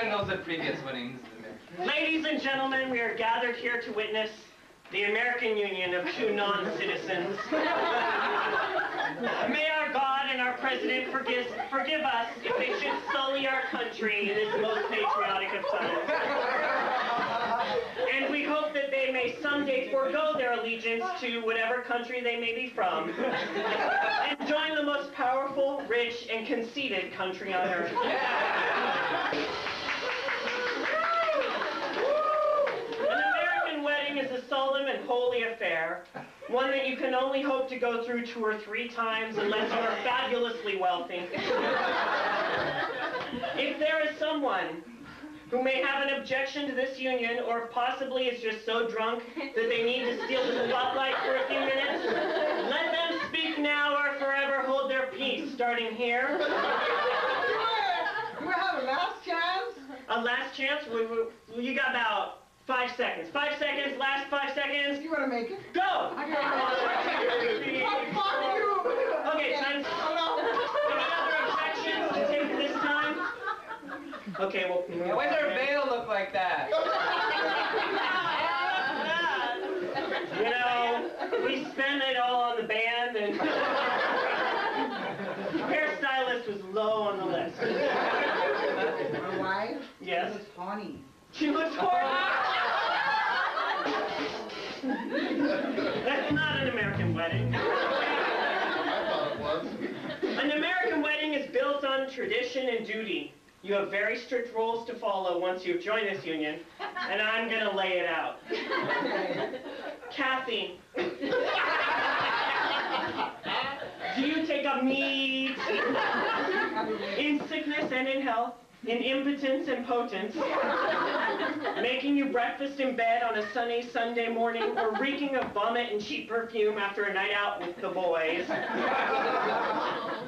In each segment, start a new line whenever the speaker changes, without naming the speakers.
everybody knows that previous weddings.
Ladies and gentlemen, we are gathered here to witness the American union of two non-citizens. May our God and our President forgive us if they should sully our country in its most patriotic of times. And we hope that they may someday forego their allegiance to whatever country they may be from and join the most powerful, rich, and conceited country on earth. Is a solemn and holy affair, one that you can only hope to go through 2 or 3 times unless you are fabulously wealthy. If there is someone who may have an objection to this union, or possibly is just so drunk that they need to steal the spotlight for a few minutes, let them speak now or forever hold their peace, starting here.
Do we have a last chance?
A last chance? You got about 5 seconds. 5 seconds, last 5 seconds.
You want to make it?
Go!
I got it.
Okay, time. Any other objections to take this time? Okay, well.
Why does our veil look like that?
You know, we spent it all on the band, and hairstylist was low on the list.
My wife?
Yes.
She was horny.
She was horny. That's not an American wedding.
I thought it was.
An American wedding is built on tradition and duty. You have very strict rules to follow once you've joined this union, and I'm going to lay it out. Kathy, do you take a meat in sickness and in health, in impotence and potence, making you breakfast in bed on a sunny Sunday morning, or reeking of vomit and cheap perfume after a night out with the boys?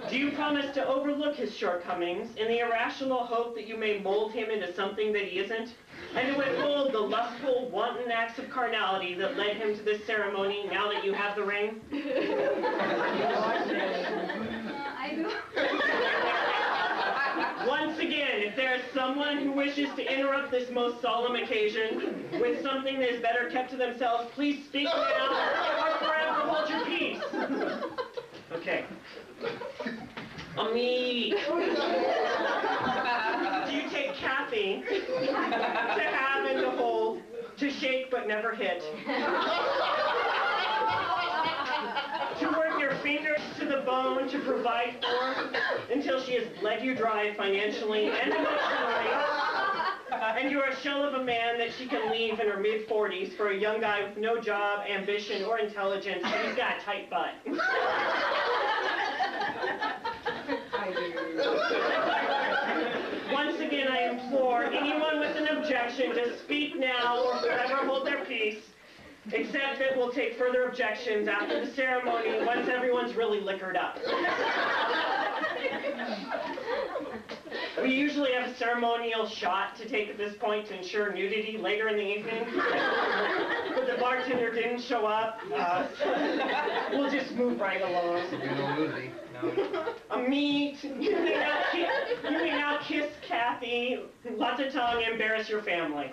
Do you promise to overlook his shortcomings in the irrational hope that you may mold him into something that he isn't, and to withhold the lustful, wanton acts of carnality that led him to this ceremony now that you have the ring?
I do.
Once again, if there is someone who wishes to interrupt this most solemn occasion with something that is better kept to themselves, please speak now or forever hold your peace. Okay. Amit, do you take Kathy to have and to hold, to shake but never hit? To work your fingers to the bone to provide for until she has bled you dry financially and emotionally, and you're a shell of a man that she can leave in her mid-40s for a young guy with no job, ambition, or intelligence, and he's got a tight butt. Once again, I implore anyone with an objection to speak now or forever hold their peace, except that we'll take further objections after the ceremony once everyone's really liquored up. We usually have a ceremonial shot to take at this point to ensure nudity later in the evening. But the bartender didn't show up. We'll just move right along.
No nudity. No.
Amit, you may now kiss Kathy. Lots of tongue, embarrass your family.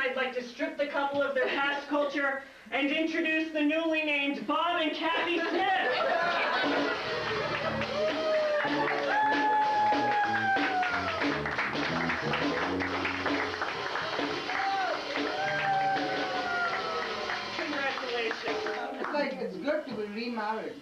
I'd like to strip the couple of their past culture and introduce the newly named Bob and Kathy Smith. Congratulations.
It's like it's good to be remarried.